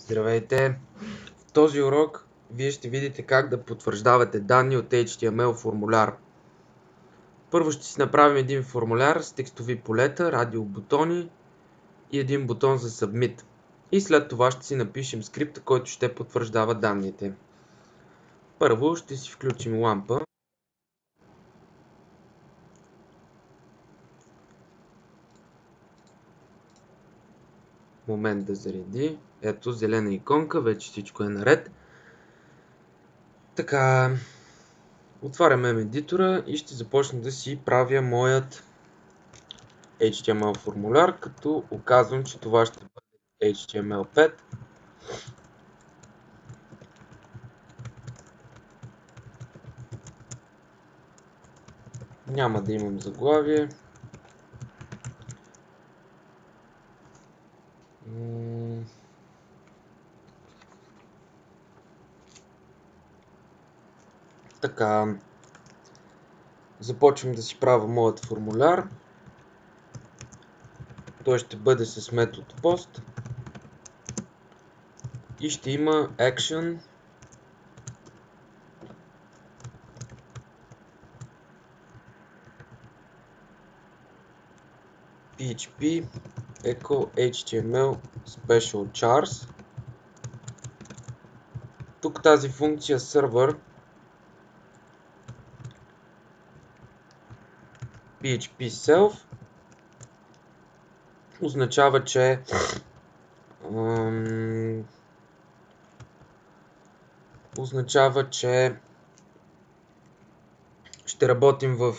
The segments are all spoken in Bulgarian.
Здравейте! В този урок вие ще видите как да потвърждавате данни от HTML формуляр. Първо ще си направим един формуляр с текстови полета, радиобутони и един бутон за Submit. И след това ще си напишем скрипта, който ще потвърждава данните. Първо ще си включим лампа. Момент да зареди. Ето, зелена иконка, вече всичко е наред. Така, отварям едитора и ще започна да си правя моят HTML формуляр, като указвам, че това ще бъде HTML5. Няма да имам заглавие. Така, започвам да си правя моят формуляр. Той ще бъде с метод post и ще има action PHP echo HTML special chars. Тук тази функция server PHP self означава, че ще работим в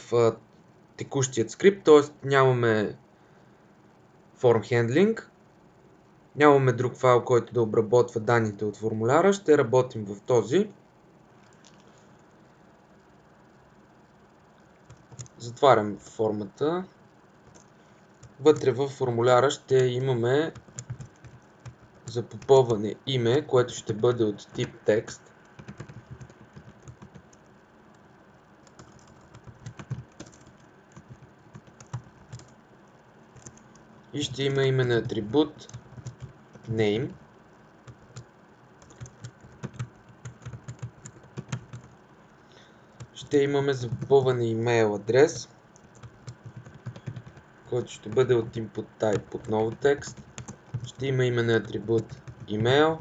текущият скрипт, т.е. нямаме form handling, нямаме друг файл, който да обработва данните от формуляра, ще работим в този. Затварям формата. Вътре в формуляра ще имаме за попълване име, което ще бъде от тип текст. И ще има имен атрибут name. Ще имаме за попълване имейл адрес, който ще бъде от input type отново текст. Ще има имен атрибут email.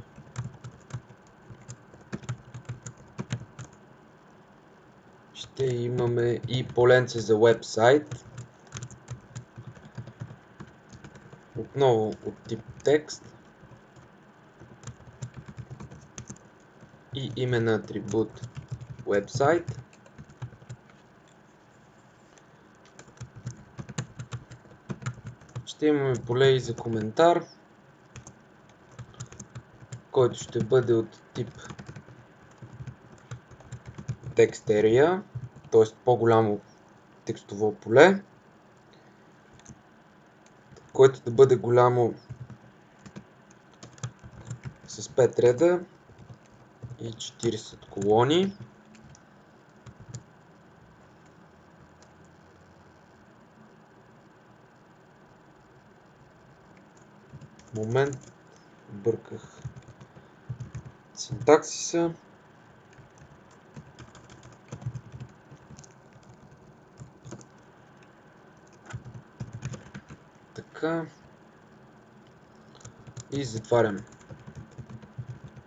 Ще имаме и поленце за вебсайт. Отново от тип текст. И имен атрибут website. Ще имаме поле и за коментар, който ще бъде от тип text area, т.е. по-голямо текстово поле, което да бъде голямо с 5 реда и 40 колони. Момент, бърках синтаксиса. Така. И затварям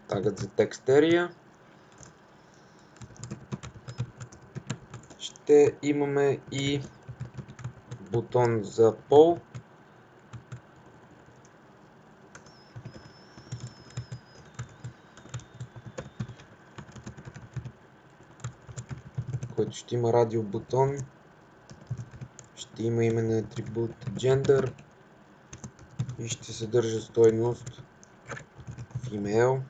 тагът за text area. Ще имаме и бутон за poll, който ще има радиобутон. Ще има имен атрибут gender и ще съдържа стойност female.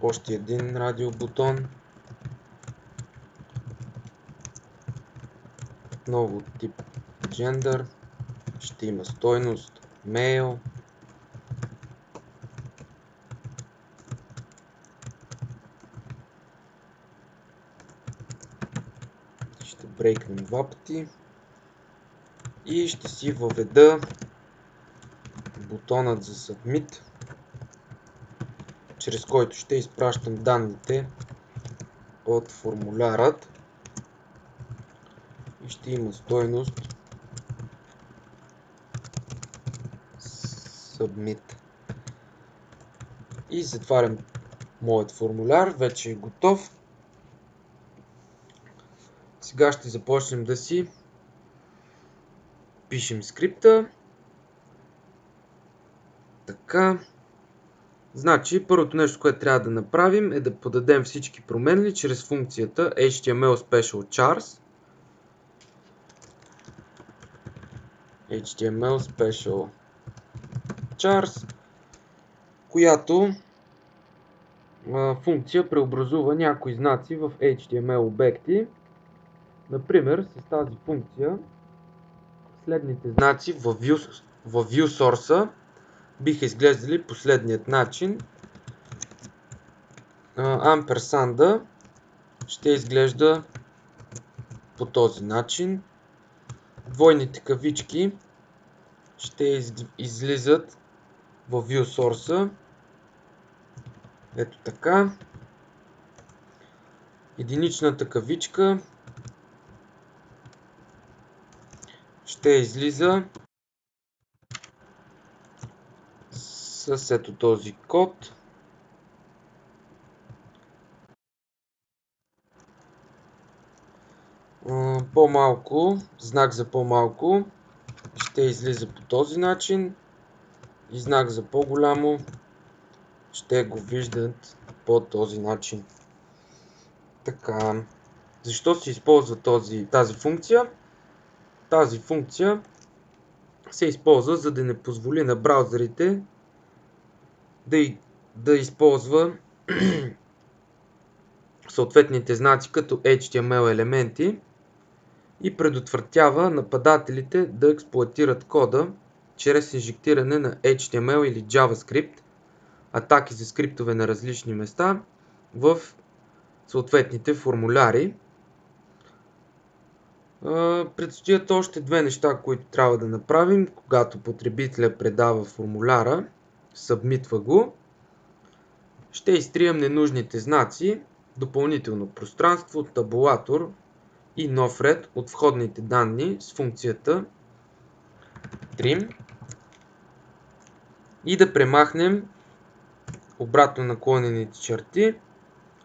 Още един радиобутон. Отново тип gender. Ще има стойност male. Ще брейкнем два пъти. и ще си въведа бутонът за Submit, чрез който ще изпращам данните от формулярът и ще има стойност Submit. И затварям моят формуляр, вече е готов. Сега ще започнем да си пишем скрипта. Така. Значи, първото нещо, което трябва да направим е да подадем всички променливи чрез функцията HTML Special Chars. HTML Special Chars, която функция преобразува някои знаци в HTML обекти. Например, с тази функция следните знаци в ViewSource биха изглеждали последният начин. Амперсанда ще изглежда по този начин. Двойните кавички ще излизат в ViewSource. Ето така. Единичната кавичка ще излиза с ето този код. По-малко, знак за по-малко ще излиза по този начин и знак за по-голямо ще го виждат по този начин. Така, защо се използва тази функция? Тази функция се използва, за да не позволи на браузърите да използва съответните знаци като HTML елементи и предотвратява нападателите да експлоатират кода чрез инжектиране на HTML или JavaScript, атаки за скриптове на различни места в съответните формуляри. Предстоят още две неща, които трябва да направим, когато потребителя предава формуляра, събмитва го. Ще изтрием ненужните знаци, допълнително пространство, табулатор и нов ред от входните данни с функцията trim и да премахнем обратно наклонените черти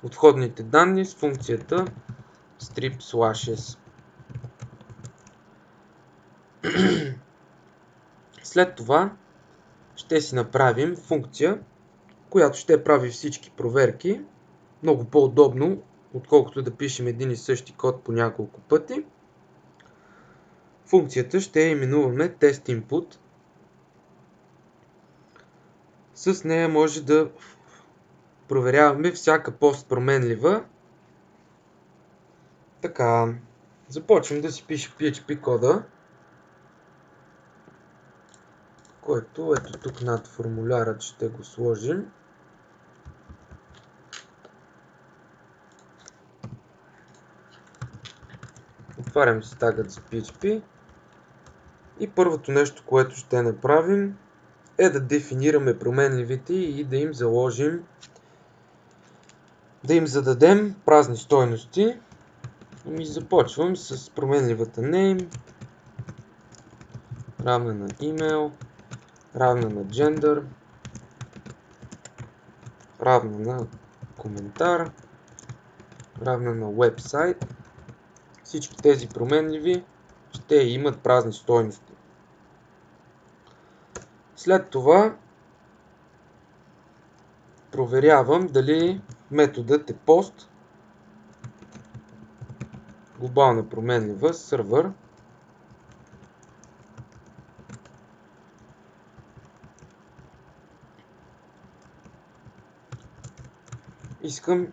от входните данни с функцията strip/s. След това ще си направим функция, която ще прави всички проверки много по-удобно, отколкото да пишем един и същи код по няколко пъти. Функцията ще именуваме TestInput. С нея може да проверяваме всяка пост променлива. Така, започвам да си пиша PHP кода, който ето тук над формулярът ще го сложим. Отварям си тагът за PHP и първото нещо, което ще направим е да дефинираме променливите и да им заложим, да им зададем празни стойности. И започвам с променливата name, равна на email, равна на gender, равна на коментар, равна на website. Всички тези променливи ще имат празни стойности. След това проверявам дали методът е post, глобална променлива, сервер. Искам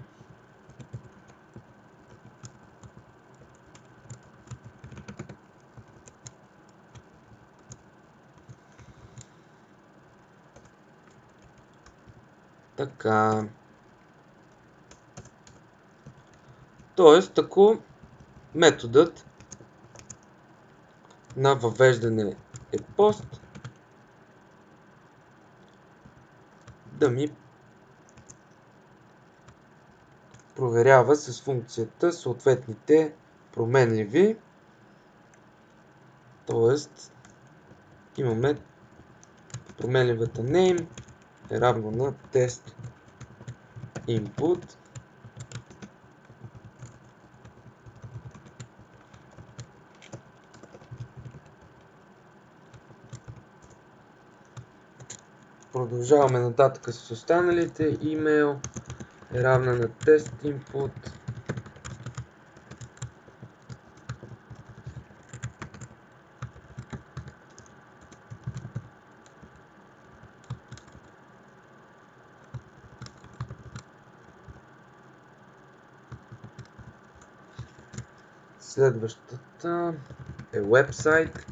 така. Тоест, ако методът на въвеждане е пост да ми проверява с функцията съответните променливи. Тоест имаме променливата name е равно на test input Продължаваме нататък с останалите. Имейл е равна на test input. Следващата е website.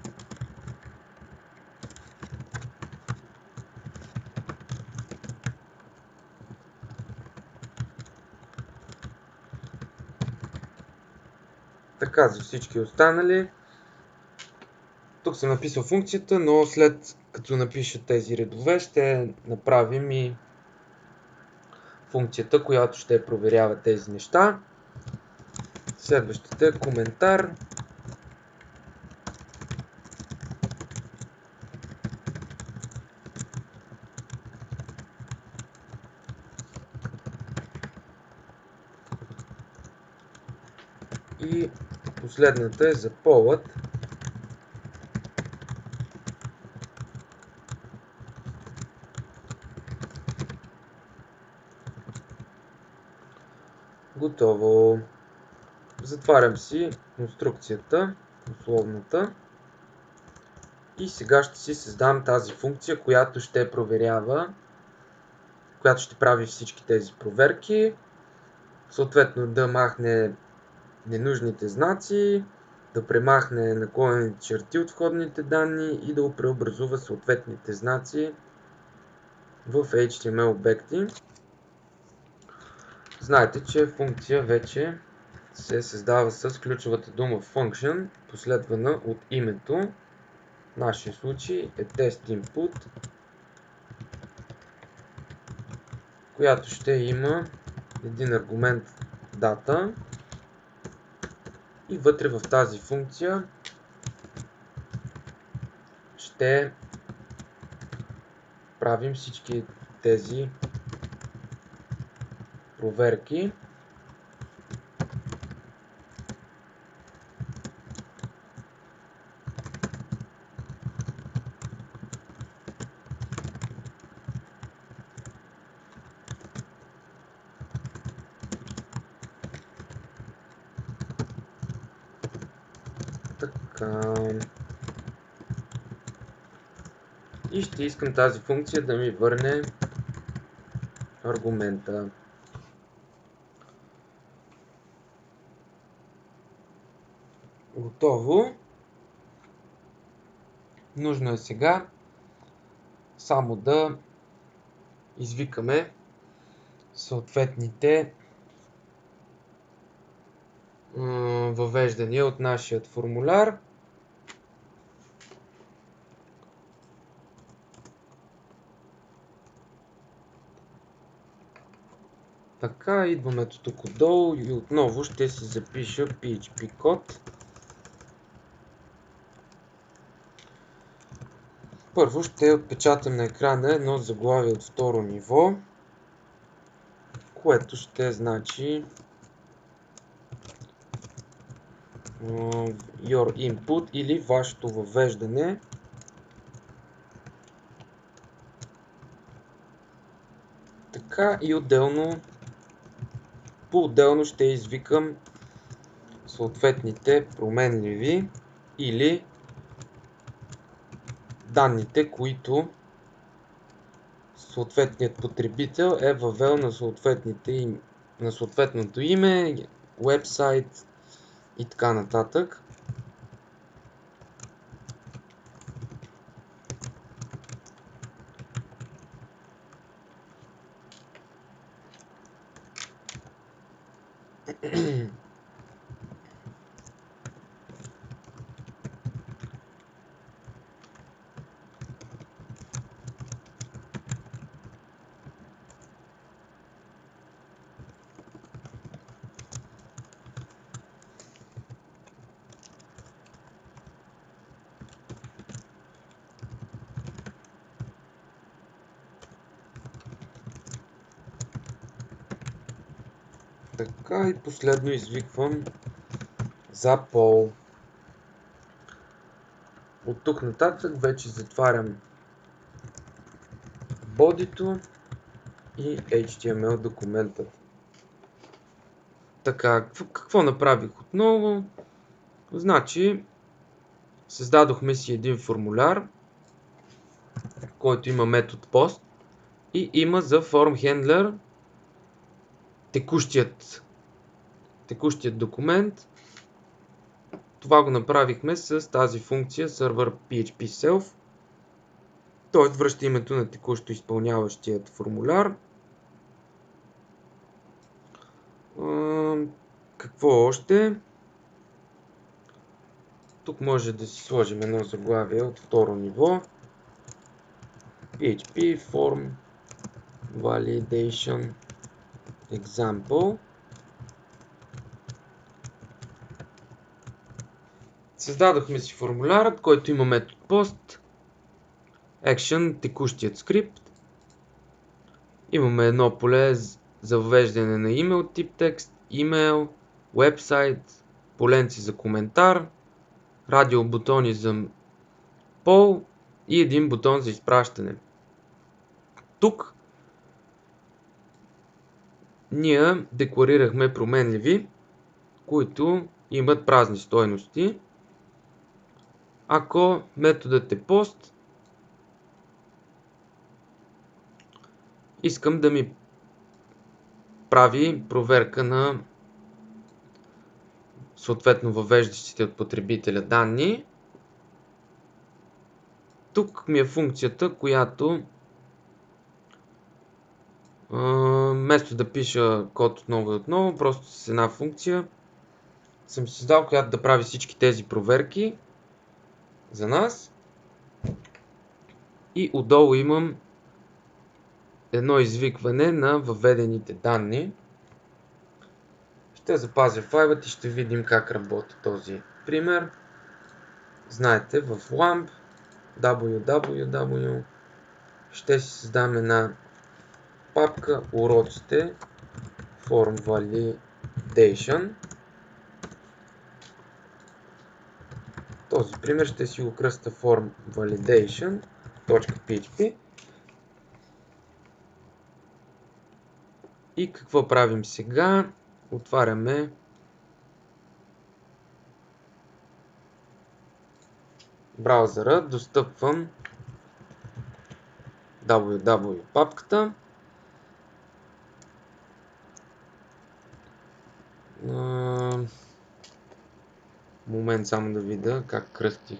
Така за всички останали. Тук съм написал функцията, но след като напиша тези редове, ще направим и функцията, която ще проверява тези неща. Следващата е коментар. И последната е за полът. Готово. Затварям си конструкцията, условната. И сега ще си създам тази функция, която ще проверява, която ще прави всички тези проверки. Съответно да махне ненужните знаци, да премахне наклонените черти от входните данни и да преобразува съответните знаци в HTML обекти. Знаете, че функция вече се създава с ключовата дума function, последвана от името. В нашия случай е test_input, която ще има един аргумент data и вътре в тази функция ще правим всички тези проверки. Така. И ще искам тази функция да ми върне аргумента. Готово. Нужно е сега само да извикаме съответните въвеждания от нашия формуляр. Така, идваме тук отдолу и отново ще си запиша PHP код. Първо ще отпечатам на екрана едно заглавие от второ ниво, което ще значи your input или вашето въвеждане. Така и по-отделно ще извикам съответните променливи или данните, които съответният потребител е въвел на съответното име, вебсайт и така нататък. Така, и последно извиквам за пол. От тук нататък вече затварям бодито и HTML документът. Така, какво направих отново? Значи, създадохме си един формуляр, който има метод post и има за form handler текущият документ. Това го направихме с тази функция server PHP self. Той връща името на текущо изпълняващият формуляр. Какво още? Тук може да си сложим едно заглавие от второ ниво. PHP form validation example. Създадохме си формулярът, който има метод post, action, текущият скрипт. Имаме едно поле за въвеждане на имейл тип текст, имейл, вебсайт, поленци за коментар, радиобутони за пол и един бутон за изпращане. Тук ние декларирахме променливи, които имат празни стойности. Ако методът е post, искам да ми прави проверка на съответно въвеждащите от потребителя данни. Тук ми е функцията, която вместо да пиша код отново и отново, просто с една функция съм създал, която да прави всички тези проверки за нас. И отдолу имам едно извикване на въведените данни. Ще запазя файлът и ще видим как работи този пример. Знаете, в LAMP www ще си създам една папка уроците Form Validation. Този пример ще си го кръста Form Validation.php. И какво правим сега? Отваряме браузъра, достъпвам www папката. Момент само да видя как кръстих.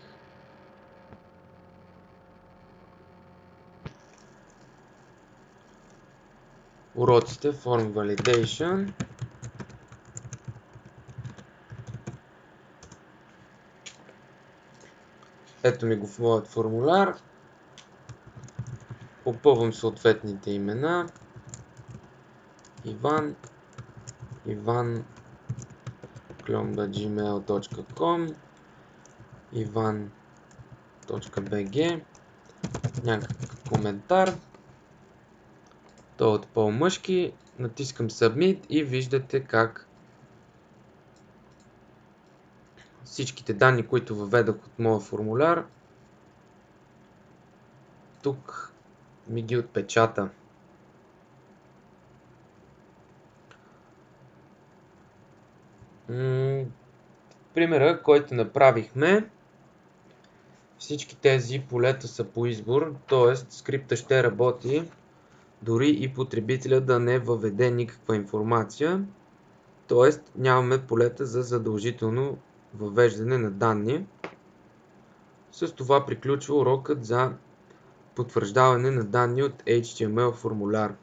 Уроците Form Validation. Ето ми го в моят формуляр. Попълвам съответните имена. Иван gmail.com, ivan.bg, някакъв коментар. Той е от пол мъжки. Натискам Submit и виждате как всичките данни, които въведох от моя формуляр, тук ми ги отпечата. Примера, който направихме, всички тези полета са по избор, т.е. скрипта ще работи дори и потребителя да не въведе никаква информация, т.е. нямаме полета за задължително въвеждане на данни. С това приключва урокът за потвърждаване на данни от HTML формуляр.